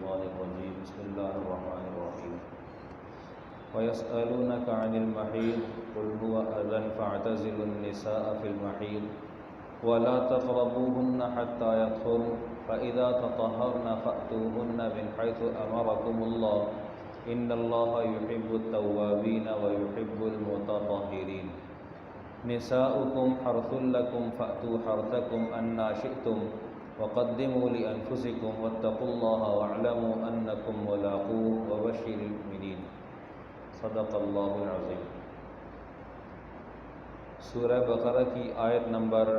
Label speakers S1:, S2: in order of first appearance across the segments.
S1: الشيطان الرجيم بسم الله الرحمن الرحيم ويسألونك عن المحيض قل هو أذى فاعتزلوا النساء في المحيض ولا تقربوهن حتى يطهرن فإذا تطهرن فأتوهن من حيث أمركم الله إن الله يحب التوابين ويحب المتطهرين نساؤكم حرث لكم فأتوا حرثكم أنى شئتم وقدموا لأنفسكم واتقوا الله واعلموا أنكم ملاقوه وبشر المؤمنين صدق اللہ العظیم۔ سورہ بقرہ کی آیت نمبر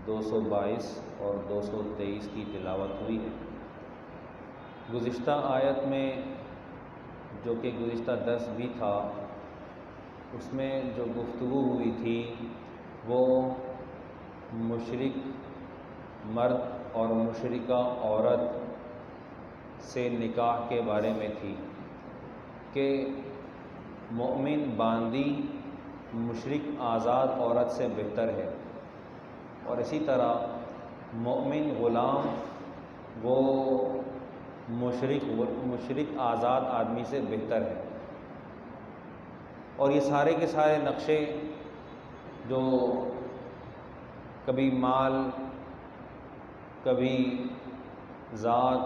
S1: 222 اور 223 کی تلاوت ہوئی ہے۔ گزشتہ آیت میں جو کہ گزشتہ درس بھی تھا، اس میں جو گفتگو ہوئی تھی وہ مشرک مرد اور مشرکہ عورت سے نکاح کے بارے میں تھی کہ مومن باندی مشرک آزاد عورت سے بہتر ہے، اور اسی طرح مومن غلام وہ مشرک آزاد آدمی سے بہتر ہے۔ اور یہ سارے کے سارے نقشے جو کبھی مال، کبھی ذات،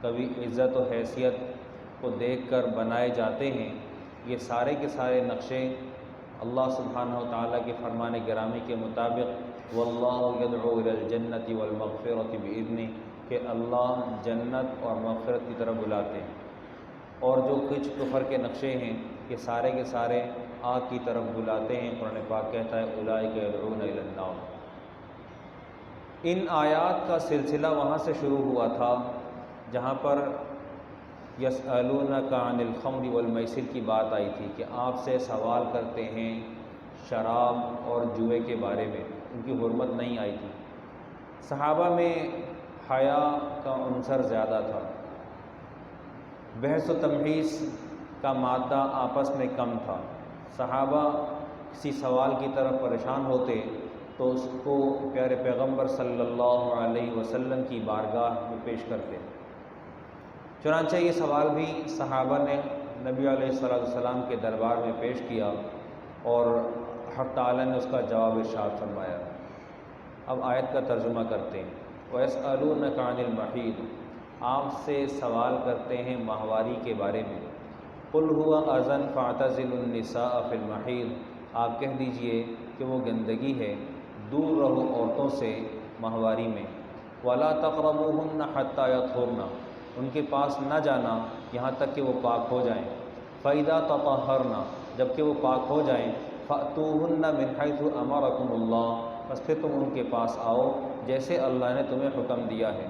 S1: کبھی عزت و حیثیت کو دیکھ کر بنائے جاتے ہیں، یہ سارے کے سارے نقشے اللہ سبحانہ و تعالیٰ کے فرمان گرامی کے مطابق واللہ یدعو الی الجنۃ والمغفرۃ بإذنہ، کہ اللہ جنت اور مغفرت کی طرف بلاتے ہیں، اور جو کچھ کفر کے نقشے ہیں یہ سارے کے سارے آگ کی طرف بلاتے ہیں۔ قرآن پاک کہتا ہے اولئک یدعون الی النار۔ ان آیات کا سلسلہ وہاں سے شروع ہوا تھا جہاں پر یسألونک عن الخمر والمیسر کی بات آئی تھی کہ آپ سے سوال کرتے ہیں شراب اور جوئے کے بارے میں، ان کی حرمت نہیں آئی تھی۔ صحابہ میں حیا کا عنصر زیادہ تھا، بحث و تمحیص کا مادہ آپس میں کم تھا۔ صحابہ کسی سوال کی طرف پریشان ہوتے تو اس کو پیارے پیغمبر صلی اللہ علیہ وسلم کی بارگاہ میں پیش کرتے۔ چنانچہ یہ سوال بھی صحابہ نے نبی علیہ السلام کے دربار میں پیش کیا اور حق تعالیٰ نے اس کا جواب ارشاد فرمایا۔ اب آیت کا ترجمہ کرتے ہیں۔ وَيَسْأَلُونَكَ عَنِ الْمَحِيضِ، آپ سے سوال کرتے ہیں ماہواری کے بارے میں۔ قُلْ هُوَ أَذًى فَاعْتَزِلُوا النِّسَاءَ فِي الْمَحِيضِ، آپ کہہ دیجئے کہ وہ گندگی ہے، دور رہو عورتوں سے ماہواری میں۔ وَلَا تَقْرَبُوهُنَّ حَتَّى يَطْهُرْنَ، ان کے پاس نہ جانا یہاں تک کہ وہ پاک ہو جائیں۔ فَإِذَا تَطَهَّرْنَ، جب کہ وہ پاک ہو جائیں، فَأْتُوهُنَّ مِنْ حَيْثُ أَمَرَكُمُ اللَّهُ، بس پھر تم ان کے پاس آؤ جیسے اللہ نے تمہیں حکم دیا ہے۔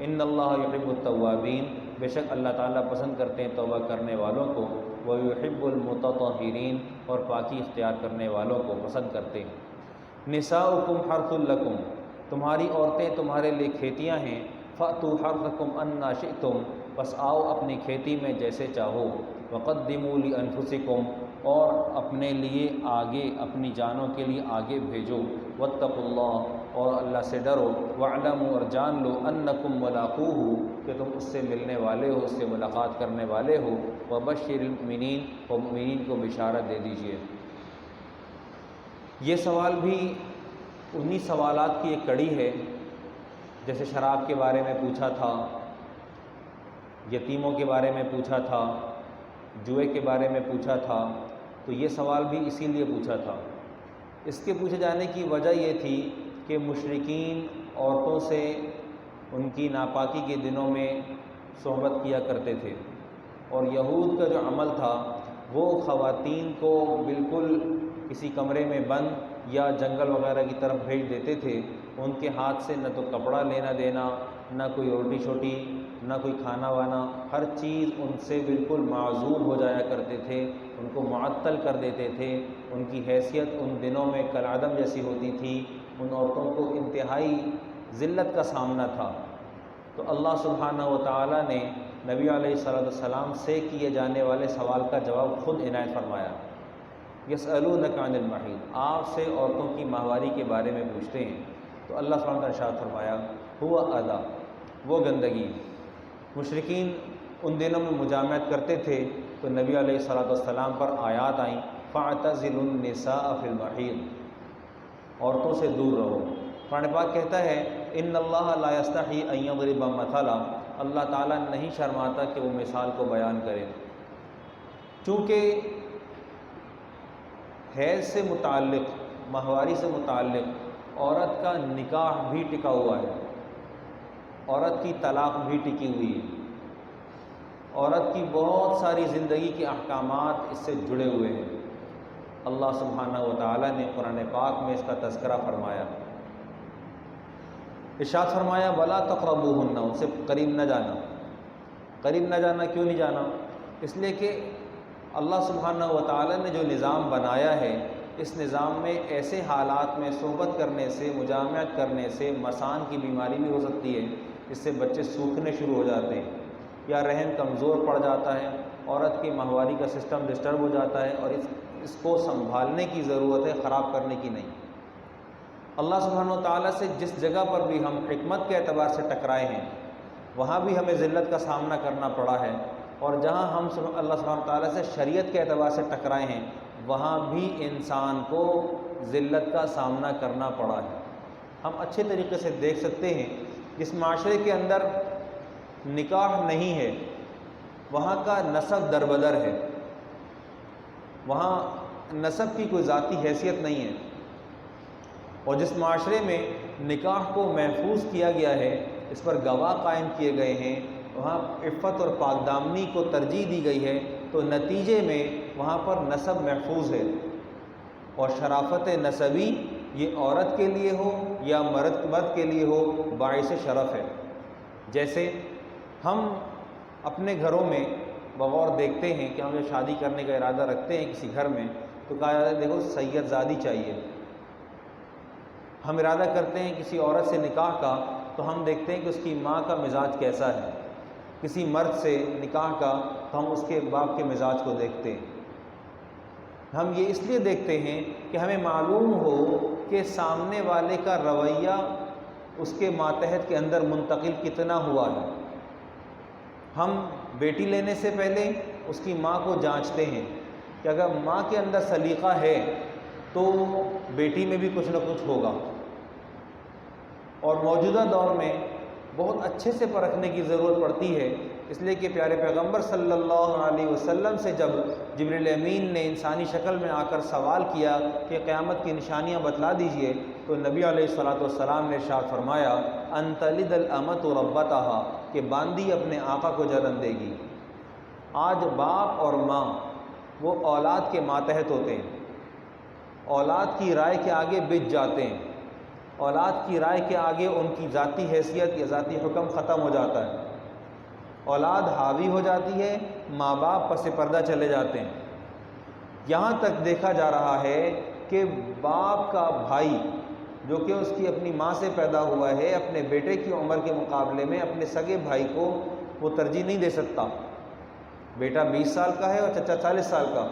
S1: ان اللہ یحب التوابین، بے شک اللہ تعالیٰ پسند کرتے ہیں توبہ کرنے والوں کو، ویحب المتطہرین، اور پاکی اختیار کرنے والوں کو پسند کرتے ہیں۔ نساؤکم حرث لکم، تمہاری عورتیں تمہارے لیے کھیتیاں ہیں۔ فأتوا حرثکم انا شئتم، بس آؤ اپنی کھیتی میں جیسے چاہو۔ وقدموا لانفسکم، اور اپنے لیے آگے، اپنی جانوں کے لیے آگے بھیجو۔ واتقوا اللہ، اور اللہ سے ڈرو۔ واعلموا، اور جان لو، انکم ملاقوہ، کہ تم اس سے ملنے والے ہو، اس سے ملاقات کرنے والے ہو۔ وبشر المؤمنین، اور مؤمنین کو بشارت دے دیجئے۔ یہ سوال بھی انہی سوالات کی ایک کڑی ہے، جیسے شراب کے بارے میں پوچھا تھا، یتیموں کے بارے میں پوچھا تھا، جوئے کے بارے میں پوچھا تھا، تو یہ سوال بھی اسی لیے پوچھا تھا۔ اس کے پوچھے جانے کی وجہ یہ تھی کہ مشرکین عورتوں سے ان کی ناپاکی کے دنوں میں صحبت کیا کرتے تھے، اور یہود کا جو عمل تھا وہ خواتین کو بالکل کسی کمرے میں بند یا جنگل وغیرہ کی طرف بھیج دیتے تھے۔ ان کے ہاتھ سے نہ تو کپڑا لینا دینا، نہ کوئی روٹی چھوٹی، نہ کوئی کھانا وانا، ہر چیز ان سے بالکل معزول ہو جایا کرتے تھے، ان کو معطل کر دیتے تھے۔ ان کی حیثیت ان دنوں میں کالعدم جیسی ہوتی تھی، ان عورتوں کو انتہائی ذلت کا سامنا تھا۔ تو اللہ سبحانہ و تعالیٰ نے نبی علیہ السلام سے کیے جانے والے سوال کا جواب خود عنایت فرمایا۔ یسألونک عن المحیض، آپ سے عورتوں کی ماہواری کے بارے میں پوچھتے ہیں، تو اللہ سبحانہ وتعالیٰ نے ارشاد فرمایا ہوا اذی، وہ گندگی، مشرکین ان دنوں میں مجامعت کرتے تھے تو نبی علیہ الصلوۃ والسلام پر آیات آئیں فاعتزلوا النساء فی المحیض، عورتوں سے دور رہو۔ قرآن پاک کہتا ہے ان اللہ لا یستحی ان یضرب مثلا، اللہ تعالیٰ نہیں شرماتا کہ وہ مثال کو بیان کرے۔ چونکہ حیض سے متعلق، ماہواری سے متعلق عورت کا نکاح بھی ٹکا ہوا ہے، عورت کی طلاق بھی ٹکی ہوئی ہے، عورت کی بہت ساری زندگی کے احکامات اس سے جڑے ہوئے ہیں۔ اللہ سبحانہ و تعالیٰ نے قرآن پاک میں اس کا تذکرہ فرمایا، ارشاد فرمایا وَلَا تَقْرَبُوهُنَّ، ان سے قریب نہ جانا۔ قریب نہ جانا کیوں نہیں جانا؟ اس لیے کہ اللہ سبحانہ و تعالیٰ نے جو نظام بنایا ہے، اس نظام میں ایسے حالات میں صحبت کرنے سے، مجامعت کرنے سے مثان کی بیماری بھی ہو سکتی ہے، اس سے بچے سوکھنے شروع ہو جاتے ہیں، یا رحم کمزور پڑ جاتا ہے، عورت کی ماہواری کا سسٹم ڈسٹرب ہو جاتا ہے، اور اس کو سنبھالنے کی ضرورت ہے، خراب کرنے کی نہیں۔ اللہ سبحانہ و تعالیٰ سے جس جگہ پر بھی ہم حکمت کے اعتبار سے ٹکرائے ہیں، وہاں بھی ہمیں ذلت کا سامنا کرنا پڑا ہے، اور جہاں ہم اللہ سبحانہ و تعالیٰ سے شریعت کے اعتبار سے ٹکرائے ہیں، وہاں بھی انسان کو ذلت کا سامنا کرنا پڑا ہے۔ ہم اچھے طریقے سے دیکھ سکتے ہیں، جس معاشرے کے اندر نکاح نہیں ہے، وہاں کا نسب دربدر ہے، وہاں نسب کی کوئی ذاتی حیثیت نہیں ہے، اور جس معاشرے میں نکاح کو محفوظ کیا گیا ہے، اس پر گواہ قائم کیے گئے ہیں، وہاں عفت اور پاک دامنی کو ترجیح دی گئی ہے، تو نتیجے میں وہاں پر نسب محفوظ ہے، اور شرافت نسبی یہ عورت کے لیے ہو یا مرد کے لیے ہو باعث شرف ہے۔ جیسے ہم اپنے گھروں میں بغور دیکھتے ہیں کہ ہم جب شادی کرنے کا ارادہ رکھتے ہیں کسی گھر میں، تو کہا جاتا ہے دیکھو سید زادی چاہیے۔ ہم ارادہ کرتے ہیں کسی عورت سے نکاح کا، تو ہم دیکھتے ہیں کہ اس کی ماں کا مزاج کیسا ہے، کسی مرد سے نکاح کا تو ہم اس کے باپ کے مزاج کو دیکھتے ہیں۔ ہم یہ اس لیے دیکھتے ہیں کہ ہمیں معلوم ہو کہ سامنے والے کا رویہ اس کے ماتحت کے اندر منتقل کتنا ہوا ہے۔ ہم بیٹی لینے سے پہلے اس کی ماں کو جانچتے ہیں کہ اگر ماں کے اندر سلیقہ ہے تو بیٹی میں بھی کچھ نہ کچھ ہوگا، اور موجودہ دور میں بہت اچھے سے پرکھنے کی ضرورت پڑتی ہے، اس لیے کہ پیارے پیغمبر صلی اللہ علیہ وسلم سے جب جبریل امین نے انسانی شکل میں آ کر سوال کیا کہ قیامت کی نشانیاں بتلا دیجئے، تو نبی علیہ الصلوۃ والسلام نے ارشاد فرمایا ان تلد الامۃ ربتها، کہ باندی اپنے آقا کو جنم دے گی۔ آج باپ اور ماں وہ اولاد کے ماتحت ہوتے ہیں، اولاد کی رائے کے آگے بچ جاتے ہیں، اولاد کی رائے کے آگے ان کی ذاتی حیثیت یا ذاتی حکم ختم ہو جاتا ہے، اولاد حاوی ہو جاتی ہے، ماں باپ پس پردہ چلے جاتے ہیں۔ یہاں تک دیکھا جا رہا ہے کہ باپ کا بھائی جو کہ اس کی اپنی ماں سے پیدا ہوا ہے، اپنے بیٹے کی عمر کے مقابلے میں اپنے سگے بھائی کو وہ ترجیح نہیں دے سکتا۔ بیٹا 20 سال کا ہے اور چچا 40 سال کا،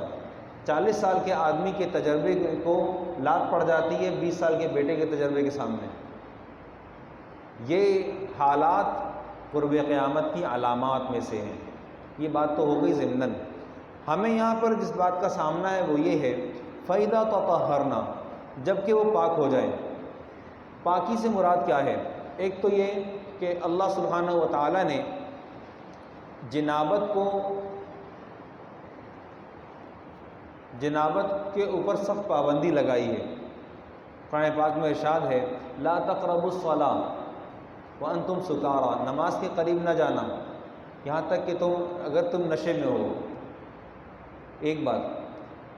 S1: 40 سال کے آدمی کے تجربے کو لات پڑ جاتی ہے 20 سال کے بیٹے کے تجربے کے سامنے۔ یہ حالات قرب قیامت کی علامات میں سے ہیں۔ یہ بات تو ہو گئی ضمناً۔ ہمیں یہاں پر جس بات کا سامنا ہے وہ یہ ہے فَإِذَا تَطَهَّرْنَا، جب کہ وہ پاک ہو جائیں۔ پاکی سے مراد کیا ہے؟ ایک تو یہ کہ اللہ سبحانہ و تعالیٰ نے جنابت کے اوپر سخت پابندی لگائی ہے۔ قرآن پاک میں ارشاد ہے لا تقربوا الصلاۃ وانتم سکارا، نماز کے قریب نہ جانا یہاں تک کہ اگر تم نشے میں ہو۔ ایک بات۔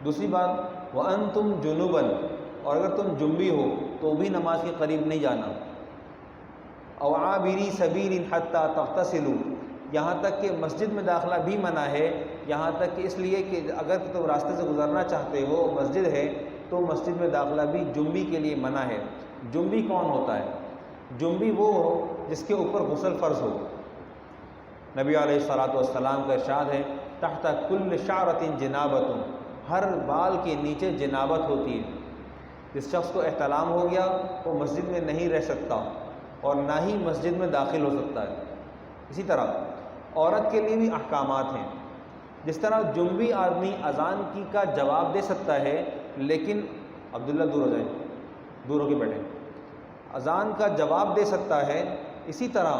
S1: دوسری بات وانتم جنبا، اور اگر تم جنبی ہو تو بھی نماز کے قریب نہیں جانا۔ او عابری سبیل حتی تغتسلوا، یہاں تک کہ مسجد میں داخلہ بھی منع ہے، یہاں تک کہ اس لیے کہ اگر تم راستے سے گزرنا چاہتے ہو مسجد ہے تو مسجد میں داخلہ بھی جنبی کے لیے منع ہے۔ جنبی کون ہوتا ہے؟ جنبی وہ ہو جس کے اوپر غسل فرض ہو۔ نبی علیہ الصلوۃ والسلام کا ارشاد ہے تحت کل شعرۃ جنابۃ، ہر بال کے نیچے جنابت ہوتی ہے۔ جس شخص کو احتلام ہو گیا وہ مسجد میں نہیں رہ سکتا اور نہ ہی مسجد میں داخل ہو سکتا ہے۔ اسی طرح عورت کے لیے بھی احکامات ہیں. جس طرح جنبی آدمی اذان کی کا جواب دے سکتا ہے، لیکن عبداللہ دور ہو جائیں، دور ہو کے بیٹھیں، اذان کا جواب دے سکتا ہے، اسی طرح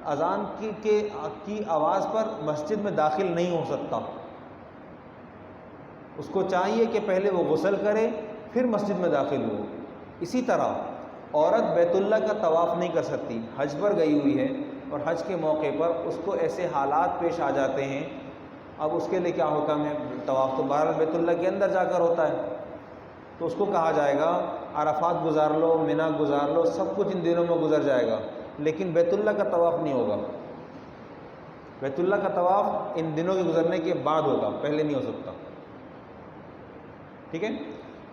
S1: اذان کی آواز پر مسجد میں داخل نہیں ہو سکتا. اس کو چاہیے کہ پہلے وہ غسل کرے پھر مسجد میں داخل ہو. اسی طرح عورت بیت اللہ کا طواف نہیں کر سکتی، حج پر گئی ہوئی ہے اور حج کے موقع پر اس کو ایسے حالات پیش آ جاتے ہیں. اب اس کے لیے کیا حکم ہے؟ طواف تو بہرحال بیت اللہ کے اندر جا کر ہوتا ہے، تو اس کو کہا جائے گا عرفات گزار لو، منا گزار لو، سب کچھ ان دنوں میں گزر جائے گا، لیکن بیت اللہ کا طواف نہیں ہوگا. بیت اللہ کا طواف ان دنوں کے گزرنے کے بعد ہوگا، پہلے نہیں ہو سکتا. ٹھیک ہے.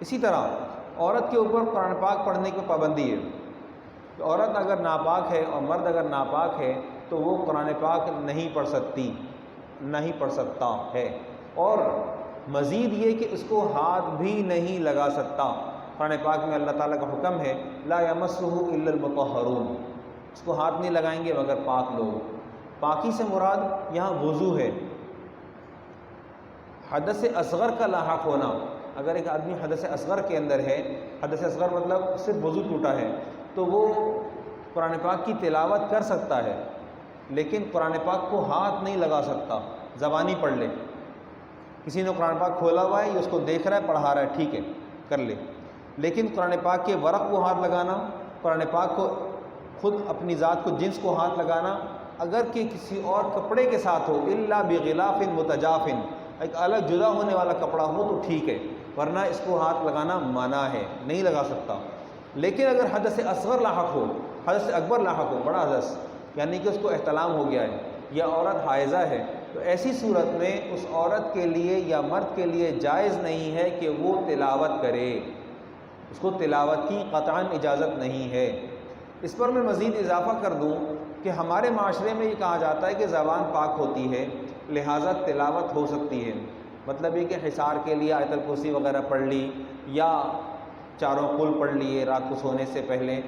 S1: اسی طرح عورت کے اوپر قرآن پاک پڑھنے کی پابندی ہے. عورت اگر ناپاک ہے اور مرد اگر ناپاک ہے تو وہ قرآن پاک نہیں پڑھ سکتی، نہیں پڑھ سکتا ہے. اور مزید یہ کہ اس کو ہاتھ بھی نہیں لگا سکتا. قرآن پاک میں اللہ تعالیٰ کا حکم ہے لا یمسہ الا المطہرون، اس کو ہاتھ نہیں لگائیں گے مگر پاک لوگ. پاکی سے مراد یہاں وضو ہے. حدث اصغر کا لاحق ہونا، اگر ایک آدمی حدث اصغر کے اندر ہے، حدث اصغر مطلب صرف وضو ٹوٹا ہے، تو وہ قرآن پاک کی تلاوت کر سکتا ہے، لیکن قرآن پاک کو ہاتھ نہیں لگا سکتا. زبانی پڑھ لے، کسی نے قرآن پاک کھولا ہوا ہے، یہ اس کو دیکھ رہا ہے، پڑھا رہا ہے، ٹھیک ہے کر لے، لیکن قرآن پاک کے ورق کو ہاتھ لگانا، قرآن پاک کو خود اپنی ذات کو جنس کو ہاتھ لگانا، اگر کہ کسی اور کپڑے کے ساتھ ہو، الا بغلاف متجاف، ایک الگ جدا ہونے والا کپڑا ہو تو ٹھیک ہے، ورنہ اس کو ہاتھ لگانا منع ہے، نہیں لگا سکتا. لیکن اگر حدث اصغر لاحق ہو، حدث اکبر لاحق ہو، بڑا حدث یعنی کہ اس کو احتلام ہو گیا ہے یا عورت حائضہ ہے، تو ایسی صورت میں اس عورت کے لیے یا مرد کے لیے جائز نہیں ہے کہ وہ تلاوت کرے، اس کو تلاوت کی قطعاً اجازت نہیں ہے. اس پر میں مزید اضافہ کر دوں کہ ہمارے معاشرے میں یہ کہا جاتا ہے کہ زبان پاک ہوتی ہے لہٰذا تلاوت ہو سکتی ہے. مطلب یہ کہ حصار کے لیے آیت الکرسی وغیرہ پڑھ لی یا چاروں قل پڑھ لیے رات کو سونے سے پہلے.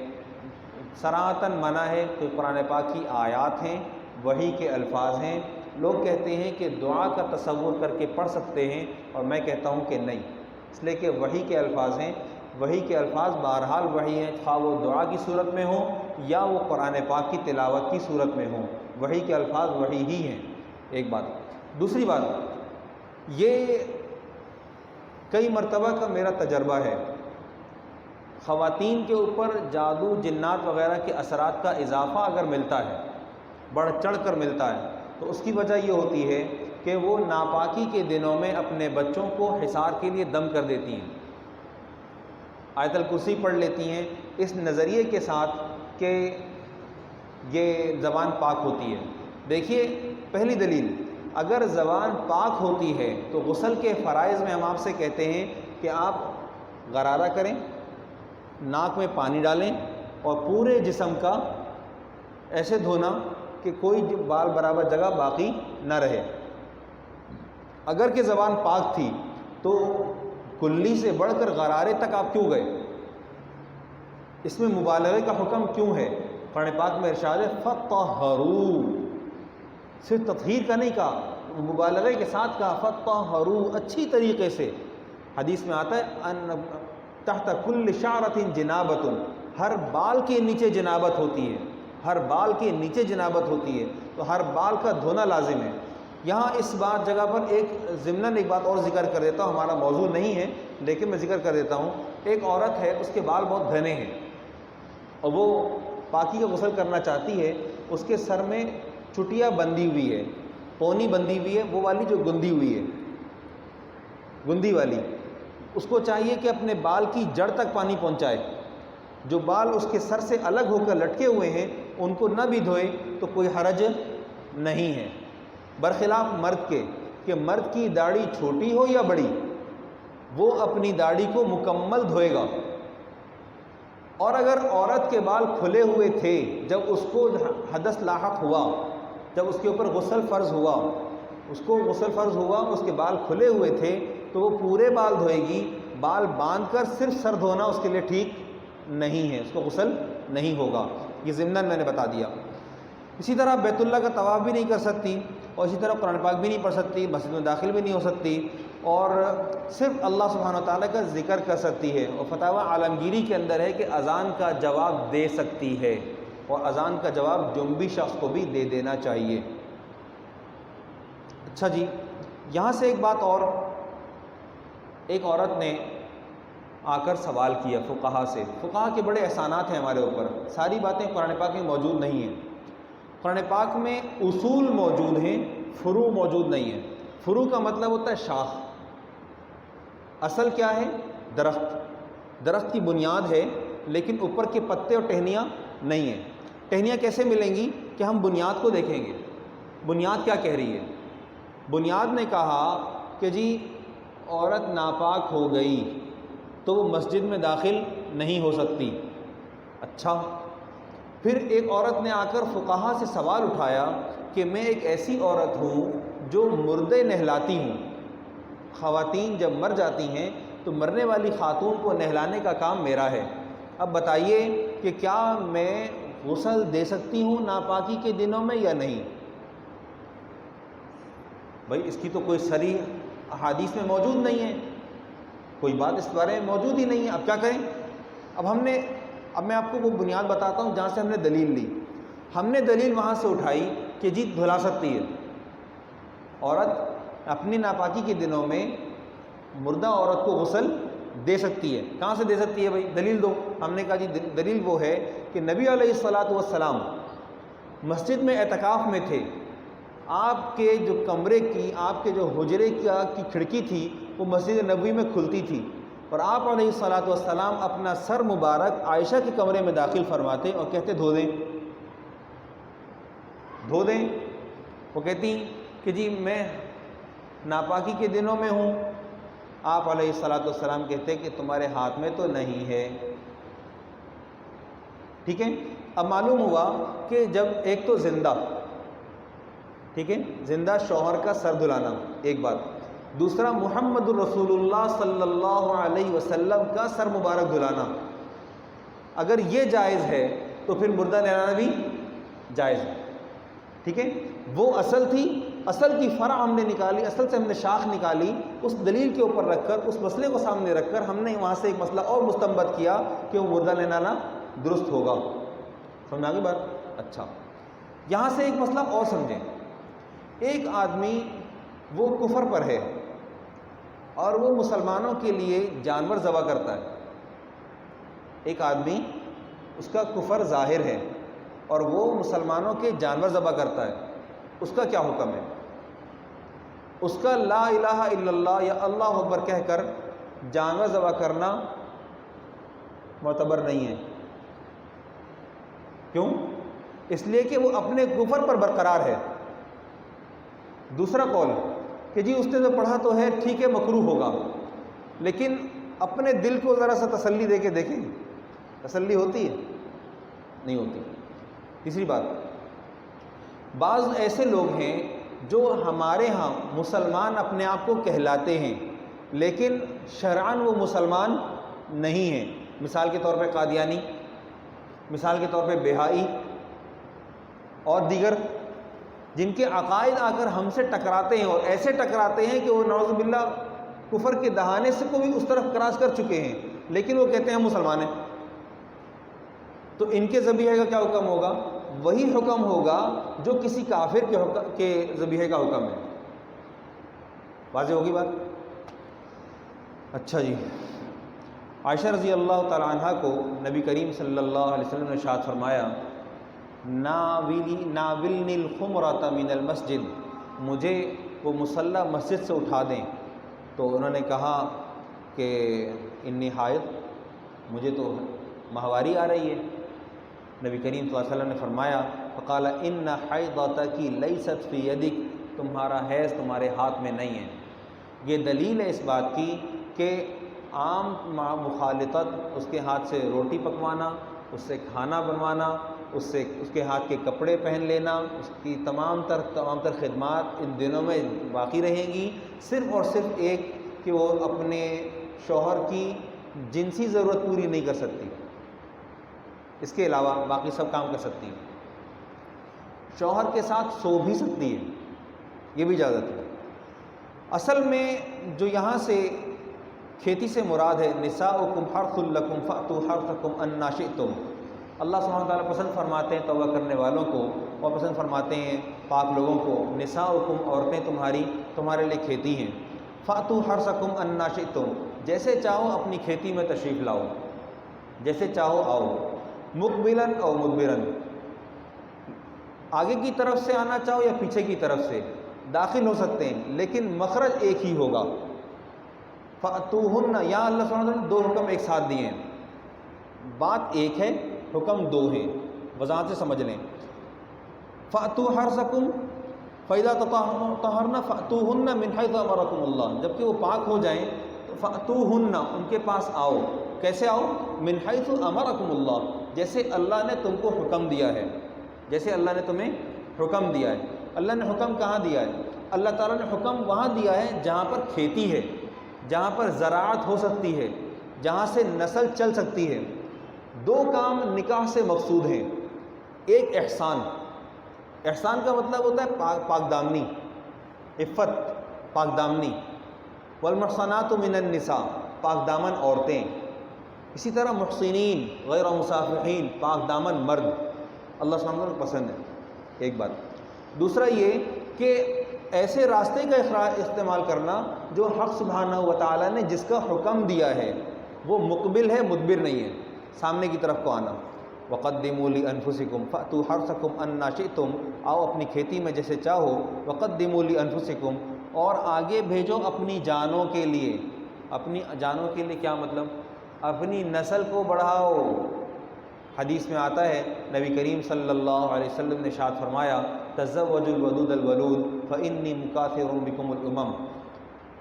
S1: صراحتاً منع ہے کہ قرآن پاک کی آیات ہیں، وحی کے الفاظ ہیں. لوگ کہتے ہیں کہ دعا کا تصور کر کے پڑھ سکتے ہیں، اور میں کہتا ہوں کہ نہیں، اس لیے کہ وحی کے الفاظ ہیں. وحی کے الفاظ بہرحال وحی ہیں، خواہ وہ دعا کی صورت میں ہوں یا وہ قرآن پاک کی تلاوت کی صورت میں ہوں، وحی کے الفاظ وحی ہی ہیں. ایک بات. دوسری بات، یہ کئی مرتبہ کا میرا تجربہ ہے، خواتین کے اوپر جادو جنات وغیرہ کے اثرات کا اضافہ اگر ملتا ہے، بڑھ چڑھ کر ملتا ہے، تو اس کی وجہ یہ ہوتی ہے کہ وہ ناپاکی کے دنوں میں اپنے بچوں کو حصار کے لیے دم کر دیتی ہیں، آیت الکرسی پڑھ لیتی ہیں اس نظریے کے ساتھ کہ یہ زبان پاک ہوتی ہے. دیکھیے پہلی دلیل، اگر زبان پاک ہوتی ہے تو غسل کے فرائض میں ہم آپ سے کہتے ہیں کہ آپ غرارہ کریں، ناک میں پانی ڈالیں اور پورے جسم کا ایسے دھونا کہ کوئی بال برابر جگہ باقی نہ رہے. اگر کہ زبان پاک تھی تو کلی سے بڑھ کر غرارے تک آپ کیوں گئے؟ اس میں مبالغے کا حکم کیوں ہے؟ قرآن پاک میں ارشاد ہے فطہروا، صرف تطہیر کا نہیں کہا، مبالغے کے ساتھ کہا فطہروا، اچھی طریقے سے. حدیث میں آتا ہے ان تحت کل شعرۃ جنابۃ، ہر بال کے نیچے جنابت ہوتی ہے، ہر بال کے نیچے جنابت ہوتی ہے، تو ہر بال کا دھونا لازم ہے. یہاں اس بات جگہ پر ایک ضمناً ایک بات اور ذکر کر دیتا ہوں، ہمارا موضوع نہیں ہے لیکن میں ذکر کر دیتا ہوں. ایک عورت ہے، اس کے بال بہت گھنے ہیں اور وہ پاکی کا غسل کرنا چاہتی ہے، اس کے سر میں چٹیا بندھی ہوئی ہے، پونی بندھی ہوئی ہے، وہ والی جو گندھی ہوئی ہے، گندھی والی. اس کو چاہیے کہ اپنے بال کی جڑ تک پانی پہنچائے. جو بال اس کے سر سے الگ ہو کر لٹکے ہوئے ہیں ان کو نہ بھی دھوئے تو کوئی حرج نہیں ہے، برخلاف مرد کے کہ مرد کی داڑھی چھوٹی ہو یا بڑی وہ اپنی داڑھی کو مکمل دھوئے گا. اور اگر عورت کے بال کھلے ہوئے تھے جب اس کو حدث لاحق ہوا، جب اس کے اوپر غسل فرض ہوا، اس کو غسل فرض ہوا، اس کے بال کھلے ہوئے تھے تو وہ پورے بال دھوئے گی. بال باندھ کر صرف سر دھونا اس کے لیے ٹھیک نہیں ہے، اس کو غسل نہیں ہوگا. یہ ضمناً میں نے بتا دیا. اسی طرح بیت اللہ کا طواف بھی نہیں کر سکتی، اور اسی طرح قرآن پاک بھی نہیں پڑھ سکتی، مسجد میں داخل بھی نہیں ہو سکتی، اور صرف اللہ سبحانہ و تعالیٰ کا ذکر کر سکتی ہے۔ اور فتاوی عالمگیری کے اندر ہے کہ اذان کا جواب دے سکتی ہے، اور اذان کا جواب جنبی شخص کو بھی دے دینا چاہیے۔ اچھا جی، یہاں سے ایک بات اور، ایک عورت نے آ کر سوال کیا فقہا سے۔ فقہا کے بڑے احسانات ہیں ہمارے اوپر، ساری باتیں قرآن پاک میں موجود نہیں ہیں۔ قرآن پاک میں اصول موجود ہیں، فروع موجود نہیں ہیں۔ فروع کا مطلب ہوتا ہے شاخ، اصل کیا ہے؟ درخت، درخت کی بنیاد ہے، لیکن اوپر کے پتے اور ٹہنیاں نہیں ہیں۔ ٹہنیاں کیسے ملیں گی؟ کہ ہم بنیاد کو دیکھیں گے، بنیاد کیا کہہ رہی ہے۔ بنیاد نے کہا کہ جی عورت ناپاک ہو گئی تو وہ مسجد میں داخل نہیں ہو سکتی۔ اچھا، پھر ایک عورت نے آ کر فقہا سے سوال اٹھایا کہ میں ایک ایسی عورت ہوں جو مردے نہلاتی ہوں۔ خواتین جب مر جاتی ہیں تو مرنے والی خاتون کو نہلانے کا کام میرا ہے۔ اب بتائیے کہ کیا میں غسل دے سکتی ہوں ناپاکی کے دنوں میں یا نہیں؟ بھائی اس کی تو کوئی صریح احادیث میں موجود نہیں ہے، کوئی بات اس بارے میں موجود ہی نہیں ہے۔ اب کیا کریں؟ اب میں آپ کو وہ بنیاد بتاتا ہوں جہاں سے ہم نے دلیل لی۔ ہم نے دلیل وہاں سے اٹھائی کہ جی دھلا سکتی ہے عورت، اپنی ناپاکی کے دنوں میں مردہ عورت کو غسل دے سکتی ہے۔ کہاں سے دے سکتی ہے بھائی؟ دلیل دو۔ ہم نے کہا جی دلیل وہ ہے کہ نبی علیہ الصلاۃ والسلام مسجد میں اعتکاف میں تھے، آپ کے جو کمرے کی، آپ کے جو حجرے کی کھڑکی تھی وہ مسجد نبوی میں کھلتی تھی، اور آپ علیہ الصلاۃ والسلام اپنا سر مبارک عائشہ کے کمرے میں داخل فرماتے اور کہتے دھو دیں، دھو دیں۔ وہ کہتی کہ جی میں ناپاکی کے دنوں میں ہوں، آپ علیہ الصلاۃ والسلام کہتے کہ تمہارے ہاتھ میں تو نہیں ہے۔ ٹھیک ہے، اب معلوم ہوا کہ جب ایک تو زندہ، ٹھیک ہے، زندہ شوہر کا سر دھلانا ایک بات، دوسرا محمد الرسول اللہ صلی اللہ علیہ وسلم کا سر مبارک دھلانا، اگر یہ جائز ہے تو پھر مردہ نہلانا بھی جائز ہے۔ ٹھیک ہے، وہ اصل تھی، اصل کی فرع ہم نے نکالی، اصل سے ہم نے شاخ نکالی، اس دلیل کے اوپر رکھ کر، اس مسئلے کو سامنے رکھ کر ہم نے وہاں سے ایک مسئلہ اور مستنبط کیا کہ وہ مردہ نہلانا درست ہوگا۔ سمجھ آ گئی بات؟ اچھا، یہاں سے ایک مسئلہ اور سمجھیں۔ ایک آدمی وہ کفر پر ہے اور وہ مسلمانوں کے لیے جانور ذبح کرتا ہے۔ ایک آدمی، اس کا کفر ظاہر ہے اور وہ مسلمانوں کے جانور ذبح کرتا ہے، اس کا کیا حکم ہے؟ اس کا لا الہ الا اللہ یا اللہ اکبر کہہ کر جانور ذبح کرنا معتبر نہیں ہے۔ کیوں؟ اس لیے کہ وہ اپنے کفر پر برقرار ہے۔ دوسرا قول کہ جی اس نے جو پڑھا تو ہے، ٹھیک ہے مکروہ ہوگا، لیکن اپنے دل کو ذرا سا تسلی دے کے دیکھیں، تسلی ہوتی ہے؟ نہیں ہوتی۔ تیسری بات، بعض ایسے لوگ ہیں جو ہمارے ہاں مسلمان اپنے آپ کو کہلاتے ہیں لیکن شرعاً وہ مسلمان نہیں ہیں۔ مثال کے طور پہ قادیانی، مثال کے طور پہ بہائی اور دیگر، جن کے عقائد آ کر ہم سے ٹکراتے ہیں، اور ایسے ٹکراتے ہیں کہ وہ نعوذ باللہ کفر کے دہانے سے کو بھی اس طرف کراس کر چکے ہیں، لیکن وہ کہتے ہیں ہم مسلمان ہیں۔ تو ان کے ذبیحے کا کیا حکم ہوگا؟ وہی حکم ہوگا جو کسی کافر کے ذبیحے کا حکم ہے۔ واضح ہوگی بات؟ اچھا جی، عائشہ رضی اللہ تعالی عنہ کو نبی کریم صلی اللہ علیہ وسلم نے ارشاد فرمایا، ناولنی الخمرۃ من المسجد، مجھے وہ مصلی مسجد سے اٹھا دیں۔ تو انہوں نے کہا کہ انی حائض، مجھے تو ماہواری آ رہی ہے۔ نبی کریم صلی اللہ علیہ وسلم نے فرمایا، فقال ان حیضتک لیست فی یدک، تمہارا حیض تمہارے ہاتھ میں نہیں ہے۔ یہ دلیل ہے اس بات کی کہ عام مخالطت، اس کے ہاتھ سے روٹی پکوانا، اس سے کھانا بنوانا، اس کے ہاتھ کے کپڑے پہن لینا، اس کی تمام تر خدمات ان دنوں میں باقی رہیں گی، صرف اور صرف ایک کہ وہ اپنے شوہر کی جنسی ضرورت پوری نہیں کر سکتی، اس کے علاوہ باقی سب کام کر سکتی ہیں۔ شوہر کے ساتھ سو بھی سکتی ہے، یہ بھی اجازت ہے۔ اصل میں جو یہاں سے کھیتی سے مراد ہے نساؤکم حرث لکم فأتوا حرثکم انا شئتم، اللہ سبحانہ وتعالیٰ پسند فرماتے ہیں توبہ کرنے والوں کو، اور پسند فرماتے ہیں پاک لوگوں کو، نساؤکم عورتیں تمہارے لیے کھیتی ہیں، فأتوا حرثکم انا شئتم، جیسے چاہو اپنی کھیتی میں تشریف لاؤ، جیسے چاہو آؤ، مقبلاً او مدبراً، آگے کی طرف سے آنا چاہو یا پیچھے کی طرف سے داخل ہو سکتے ہیں، لیکن مخرج ایک ہی ہوگا۔ فأتوہن، یا اللہ سبحانہ وتعالیٰ نے دو حکم ایک ساتھ دیے ہیں، بات ایک ہے حکم دو ہیں، وضاحت سے سمجھ لیں۔ فأتوا حرثکم فإذا تطہرن فأتوہن من حیث امرکم اللہ، جبکہ وہ پاک ہو جائیں تو فأتوہن، ان کے پاس آؤ، کیسے آؤ؟ من حیث امرکم اللہ، جیسے اللہ نے تم کو حکم دیا ہے، جیسے اللہ نے تمہیں حکم دیا ہے۔ اللہ نے حکم کہاں دیا ہے؟ اللہ تعالیٰ نے حکم وہاں دیا ہے جہاں پر کھیتی ہے، جہاں پر زراعت ہو سکتی ہے، جہاں سے نسل چل سکتی ہے۔ دو کام نکاح سے مقصود ہیں، ایک احسان، احسان کا مطلب ہوتا ہے پاک دامنی، عفت، پاک دامنی، والمحصنات من النساء، پاک دامن عورتیں، اسی طرح محسنین غیر مصافحین، پاک دامن مرد، اللہ سبحانہ وتعالیٰ کو پسند ہے، ایک بات۔ دوسرا یہ کہ ایسے راستے کا استعمال کرنا جو حق سبحانہ و تعالیٰ نے جس کا حکم دیا ہے وہ مقبل ہے، مدبر نہیں ہے، سامنے کی طرف کو آنا۔ وقدموا لانفسکم فأتوا حرثکم انا شئتم، آؤ اپنی کھیتی میں جیسے چاہو، وقدموا لانفسکم، اور آگے بھیجو اپنی جانوں کے لیے۔ اپنی جانوں کے لیے کیا مطلب؟ اپنی نسل کو بڑھاؤ۔ حدیث میں آتا ہے نبی کریم صلی اللہ علیہ وسلم نے ارشاد فرمایا تزوجوا الودود الولود فانی مکاثر بکم الامم،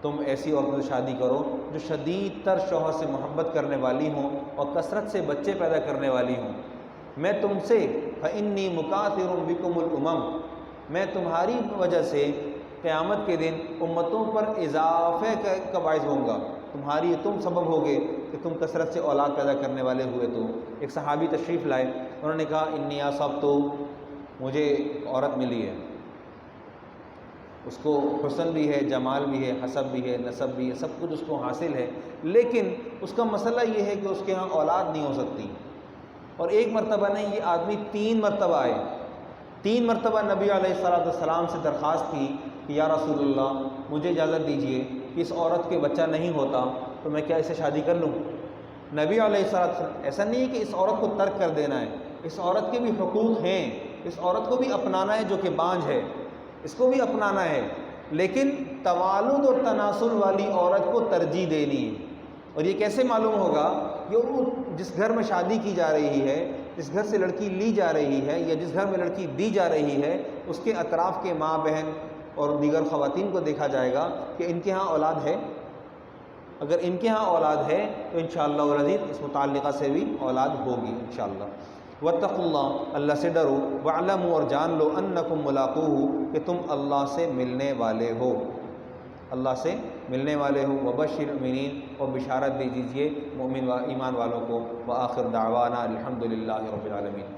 S1: تم ایسی عورتوں سے شادی کرو جو شدید تر شوہر سے محبت کرنے والی ہوں اور کثرت سے بچے پیدا کرنے والی ہوں، میں تم سے فانی مکاثر بکم الامم، میں تمہاری وجہ سے قیامت کے دن امتوں پر اضافے کا باعث ہوں گا، تمہاری تم سبب ہوگے کہ تم کثرت سے اولاد پیدا کرنے والے ہوئے۔ تو ایک صحابی تشریف لائے، انہوں نے کہا انی اصبت، مجھے عورت ملی ہے، اس کو حسن بھی ہے، جمال بھی ہے، حسب بھی ہے، نسب بھی ہے، سب کچھ اس کو حاصل ہے، لیکن اس کا مسئلہ یہ ہے کہ اس کے ہاں اولاد نہیں ہو سکتی۔ اور ایک مرتبہ نہیں، یہ آدمی 3 مرتبہ آئے، 3 مرتبہ نبی علیہ السلام سے درخواست کی کہ یا رسول اللہ مجھے اجازت دیجیے کہ اس عورت کے بچہ نہیں ہوتا تو میں کیا اسے شادی کر لوں؟ نبی علیہ السلام، ایسا نہیں ہے کہ اس عورت کو ترک کر دینا ہے، اس عورت کے بھی حقوق ہیں، اس عورت کو بھی اپنانا ہے جو کہ بانجھ ہے، اس کو بھی اپنانا ہے، لیکن توالد اور تناسل والی عورت کو ترجیح دینی ہے۔ اور یہ کیسے معلوم ہوگا؟ کہ وہ جس گھر میں شادی کی جا رہی ہے، جس گھر سے لڑکی لی جا رہی ہے یا جس گھر میں لڑکی دی جا رہی ہے، اس کے اطراف کے ماں بہن اور دیگر خواتین کو دیکھا جائے گا کہ ان کے ہاں اولاد ہے۔ اگر ان کے ہاں اولاد ہے تو انشاءاللہ العزیز اس متعلقہ سے بھی اولاد ہوگی انشاءاللہ۔ واتقوا اللہ، اللہ سے ڈرو، واعلموا اور جان لو انکم ملاقوہ کہ تم اللہ سے ملنے والے ہو، اللہ سے ملنے والے ہو۔ وبشر المؤمنین، اور بشارت دے دیجیے مومن و ایمان والوں کو۔ وآخر دعوانا الحمدللہ رب العالمین۔